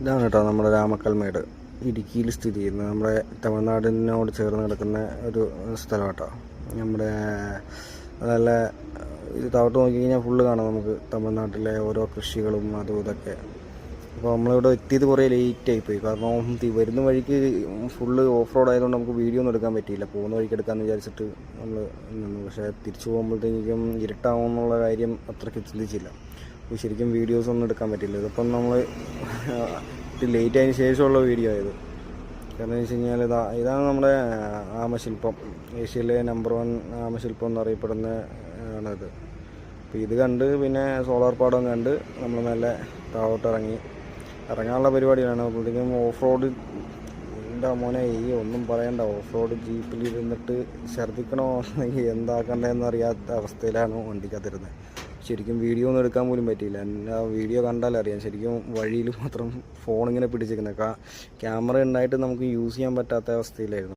ഇതാണ് കേട്ടോ നമ്മുടെ രാമക്കൽമേട്, ഇടുക്കിയിൽ സ്ഥിതി ചെയ്യുന്നത്. നമ്മുടെ തമിഴ്നാടിനോട് ചേർന്ന് കിടക്കുന്ന ഒരു സ്ഥലം കേട്ടോ. നമ്മുടെ നല്ല ഇത് താഴോട്ട് നോക്കി കഴിഞ്ഞാൽ ഫുള്ള് കാണാം നമുക്ക് തമിഴ്നാട്ടിലെ ഓരോ കൃഷികളും അതും ഇതൊക്കെ. അപ്പോൾ നമ്മളിവിടെ എത്തിയത് കുറേ ലേറ്റായിപ്പോയി, കാരണം വരുന്ന വഴിക്ക് ഫുള്ള് ഓഫ് റോഡ് ആയതുകൊണ്ട് നമുക്ക് വീഡിയോ ഒന്നും എടുക്കാൻ പറ്റിയില്ല. പോകുന്ന വഴിക്ക് എടുക്കാമെന്ന് വിചാരിച്ചിട്ട് നമ്മൾ നിന്നു. പക്ഷേ തിരിച്ചു പോകുമ്പോഴത്തേക്കും ഇരുട്ടാവുമെന്നുള്ള കാര്യം അത്രയ്ക്ക് ചിന്തിച്ചില്ല. ശരിക്കും വീഡിയോസ് ഒന്നും എടുക്കാൻ പറ്റില്ല. ഇതിപ്പം നമ്മൾ ലേറ്റ് ആയതിനു ശേഷമുള്ള വീഡിയോ ആയത്. കാരണം എന്ന് വെച്ച് കഴിഞ്ഞാൽ ഇതാണ് നമ്മുടെ ആമശില്പം, ഏഷ്യയിലെ നമ്പർ 1 ആമശില്പം എന്നറിയപ്പെടുന്ന ആണത്. അപ്പോൾ ഇത് കണ്ട് പിന്നെ സോളാർ പാടം കണ്ട് നമ്മൾ നല്ല താഴോട്ട് ഇറങ്ങാനുള്ള പരിപാടിയാണ്. അപ്പോഴത്തേക്കും ഓഫ് റോഡ് മോനെ ഒന്നും പറയണ്ട, ഓഫ് റോഡ് ജീപ്പിൽ ഇരുന്നിട്ട് ഛർദ്ദിക്കണോ അല്ലെങ്കിൽ എന്താക്കണ്ടതെന്ന് അറിയാത്ത അവസ്ഥയിലാണ് വണ്ടിക്കകത്തിരുന്നത്. ശരിക്കും വീഡിയോ ഒന്നും എടുക്കാൻ പോലും പറ്റിയില്ല. ആ വീഡിയോ കണ്ടാലറിയാം ശരിക്കും വഴിയിൽ മാത്രം ഫോണിങ്ങനെ പിടിച്ചിരിക്കുന്നത്. ക്യാമറ ഉണ്ടായിട്ട് നമുക്ക് യൂസ് ചെയ്യാൻ പറ്റാത്ത അവസ്ഥയിലായിരുന്നു.